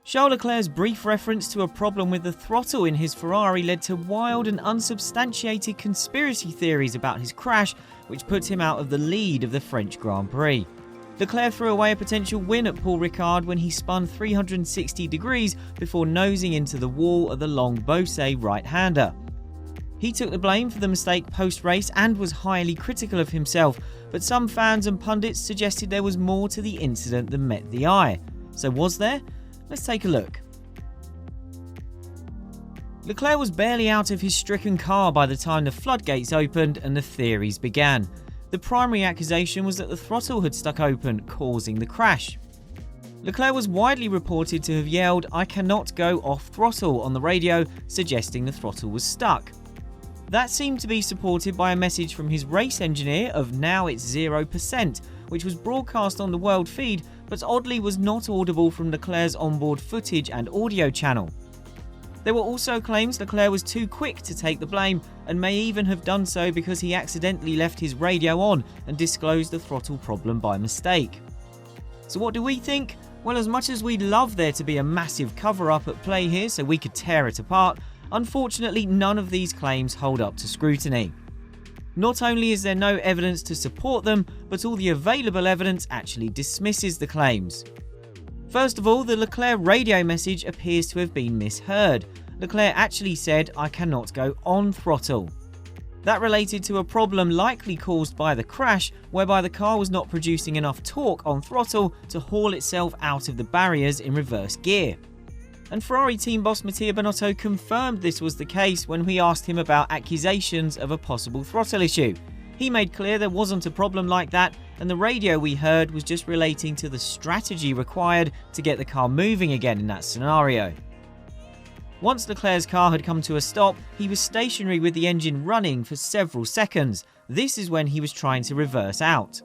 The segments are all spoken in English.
Charles Leclerc's brief reference to a problem with the throttle in his Ferrari led to wild and unsubstantiated conspiracy theories about his crash, which put him out of the lead of the French Grand Prix. Leclerc threw away a potential win at Paul Ricard when he spun 360 degrees before nosing into the wall of the long Beausset right-hander. He took the blame for the mistake post-race and was highly critical of himself, but some fans and pundits suggested there was more to the incident than met the eye. So was there? Let's take a look. Leclerc was barely out of his stricken car by the time the floodgates opened and the theories began. The primary accusation was that the throttle had stuck open, causing the crash. Leclerc was widely reported to have yelled, "I cannot go off throttle," on the radio, suggesting the throttle was stuck. That seemed to be supported by a message from his race engineer of "now it's 0%, which was broadcast on the world feed, but oddly was not audible from Leclerc's onboard footage and audio channel. There were also claims Leclerc was too quick to take the blame and may even have done so because he accidentally left his radio on and disclosed the throttle problem by mistake. So what do we think? Well, as much as we'd love there to be a massive cover-up at play here so we could tear it apart, unfortunately none of these claims hold up to scrutiny. Not only is there no evidence to support them, but all the available evidence actually dismisses the claims. First of all, the Leclerc radio message appears to have been misheard. Leclerc actually said, "I cannot go on throttle." That related to a problem likely caused by the crash, whereby the car was not producing enough torque on throttle to haul itself out of the barriers in reverse gear. And Ferrari team boss Mattia Binotto confirmed this was the case when we asked him about accusations of a possible throttle issue. He made clear there wasn't a problem like that, and the radio we heard was just relating to the strategy required to get the car moving again in that scenario. Once Leclerc's car had come to a stop, he was stationary with the engine running for several seconds. This is when he was trying to reverse out.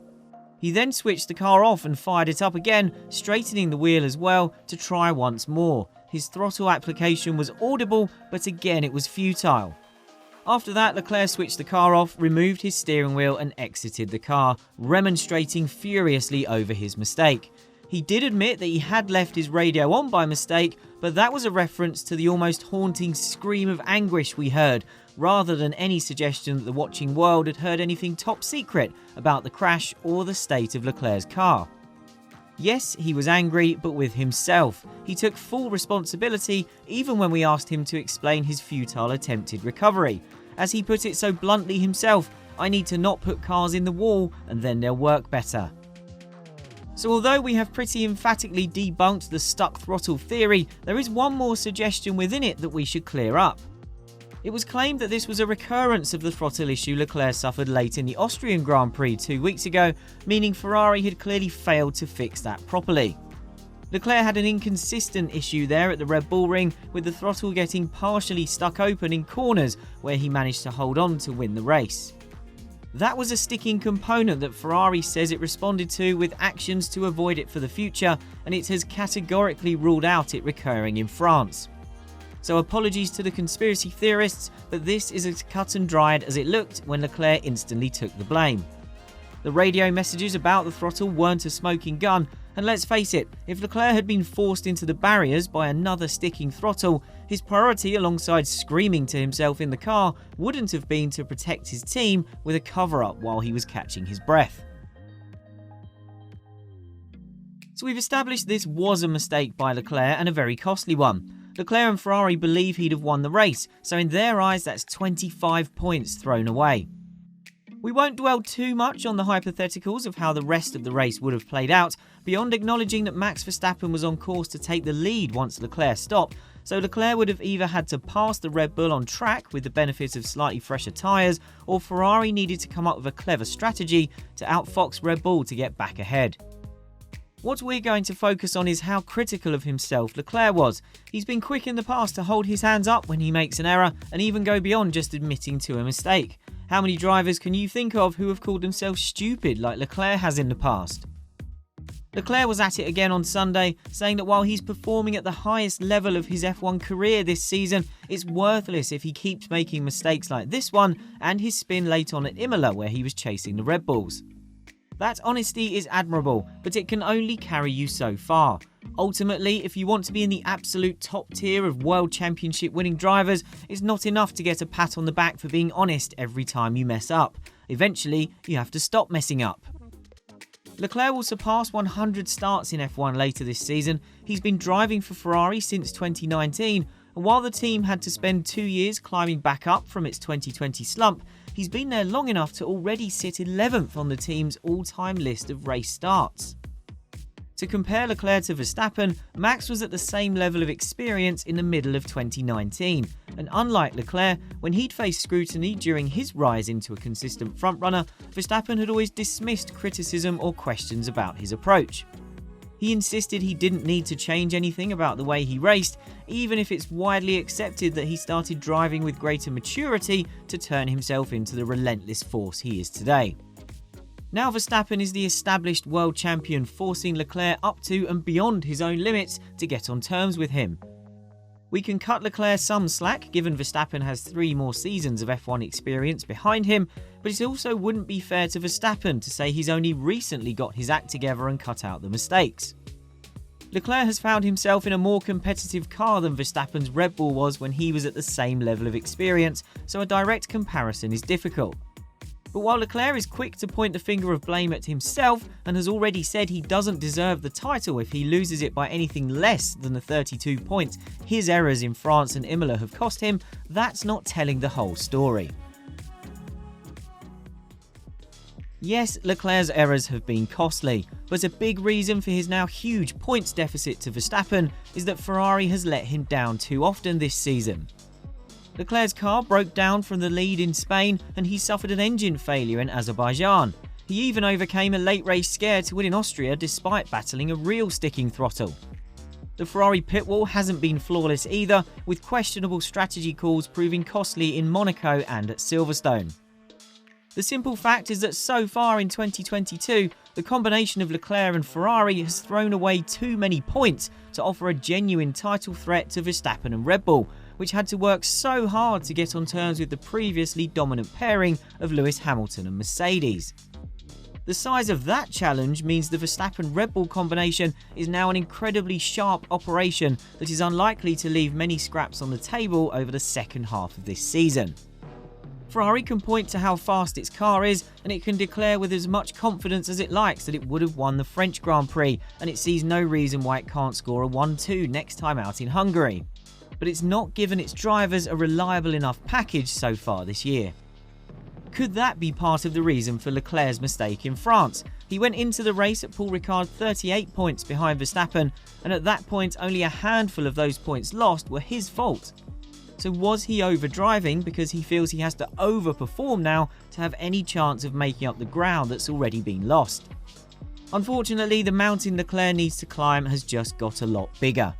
He then switched the car off and fired it up again, straightening the wheel as well to try once more. His throttle application was audible, but again it was futile. After that, Leclerc switched the car off, removed his steering wheel and exited the car, remonstrating furiously over his mistake. He did admit that he had left his radio on by mistake, but that was a reference to the almost haunting scream of anguish we heard, rather than any suggestion that the watching world had heard anything top secret about the crash or the state of Leclerc's car. Yes, he was angry, but with himself. He took full responsibility, even when we asked him to explain his futile attempted recovery. As he put it so bluntly himself, "I need to not put cars in the wall and then they'll work better." So although we have pretty emphatically debunked the stuck throttle theory, there is one more suggestion within it that we should clear up. It was claimed that this was a recurrence of the throttle issue Leclerc suffered late in the Austrian Grand Prix 2 weeks ago, meaning Ferrari had clearly failed to fix that properly. Leclerc had an inconsistent issue there at the Red Bull Ring, with the throttle getting partially stuck open in corners where he managed to hold on to win the race. That was a sticking component that Ferrari says it responded to with actions to avoid it for the future, and it has categorically ruled out it recurring in France. So apologies to the conspiracy theorists, but this is as cut and dried as it looked when Leclerc instantly took the blame. The radio messages about the throttle weren't a smoking gun, and let's face it, if Leclerc had been forced into the barriers by another sticking throttle, his priority alongside screaming to himself in the car wouldn't have been to protect his team with a cover-up while he was catching his breath. So we've established this was a mistake by Leclerc, and a very costly one. Leclerc and Ferrari believe he'd have won the race, so in their eyes that's 25 points thrown away. We won't dwell too much on the hypotheticals of how the rest of the race would have played out, beyond acknowledging that Max Verstappen was on course to take the lead once Leclerc stopped, so Leclerc would have either had to pass the Red Bull on track with the benefit of slightly fresher tyres, or Ferrari needed to come up with a clever strategy to outfox Red Bull to get back ahead. What we're going to focus on is how critical of himself Leclerc was. He's been quick in the past to hold his hands up when he makes an error and even go beyond just admitting to a mistake. How many drivers can you think of who have called themselves stupid like Leclerc has in the past? Leclerc was at it again on Sunday, saying that while he's performing at the highest level of his F1 career this season, it's worthless if he keeps making mistakes like this one and his spin late on at Imola where he was chasing the Red Bulls. That honesty is admirable, but it can only carry you so far. Ultimately, if you want to be in the absolute top tier of World Championship winning drivers, it's not enough to get a pat on the back for being honest every time you mess up. Eventually, you have to stop messing up. Leclerc will surpass 100 starts in F1 later this season. He's been driving for Ferrari since 2019, and while the team had to spend 2 years climbing back up from its 2020 slump, he's been there long enough to already sit 11th on the team's all-time list of race starts. To compare Leclerc to Verstappen, Max was at the same level of experience in the middle of 2019, and unlike Leclerc, when he'd faced scrutiny during his rise into a consistent frontrunner, Verstappen had always dismissed criticism or questions about his approach. He insisted he didn't need to change anything about the way he raced, even if it's widely accepted that he started driving with greater maturity to turn himself into the relentless force he is today. Now Verstappen is the established world champion, forcing Leclerc up to and beyond his own limits to get on terms with him. We can cut Leclerc some slack given Verstappen has 3 more seasons of F1 experience behind him, but it also wouldn't be fair to Verstappen to say he's only recently got his act together and cut out the mistakes. Leclerc has found himself in a more competitive car than Verstappen's Red Bull was when he was at the same level of experience, so a direct comparison is difficult. But while Leclerc is quick to point the finger of blame at himself and has already said he doesn't deserve the title if he loses it by anything less than the 32 points his errors in France and Imola have cost him, that's not telling the whole story. Yes, Leclerc's errors have been costly, but a big reason for his now huge points deficit to Verstappen is that Ferrari has let him down too often this season. Leclerc's car broke down from the lead in Spain and he suffered an engine failure in Azerbaijan. He even overcame a late race scare to win in Austria despite battling a real sticking throttle. The Ferrari pit wall hasn't been flawless either, with questionable strategy calls proving costly in Monaco and at Silverstone. The simple fact is that so far in 2022, the combination of Leclerc and Ferrari has thrown away too many points to offer a genuine title threat to Verstappen and Red Bull, which had to work so hard to get on terms with the previously dominant pairing of Lewis Hamilton and Mercedes. The size of that challenge means the Verstappen-Red Bull combination is now an incredibly sharp operation that is unlikely to leave many scraps on the table over the second half of this season. Ferrari can point to how fast its car is, and it can declare with as much confidence as it likes that it would have won the French Grand Prix, and it sees no reason why it can't score a 1-2 next time out in Hungary. But it's not given its drivers a reliable enough package so far this year. Could that be part of the reason for Leclerc's mistake in France? He went into the race at Paul Ricard 38 points behind Verstappen, and at that point only a handful of those points lost were his fault. So was he overdriving because he feels he has to overperform now to have any chance of making up the ground that's already been lost? Unfortunately, the mountain Leclerc needs to climb has just got a lot bigger.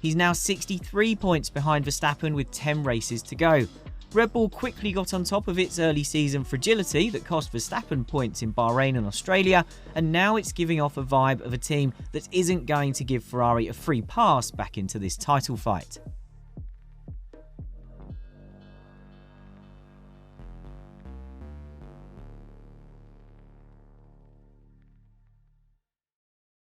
He's now 63 points behind Verstappen with 10 races to go. Red Bull quickly got on top of its early season fragility that cost Verstappen points in Bahrain and Australia, and now it's giving off a vibe of a team that isn't going to give Ferrari a free pass back into this title fight.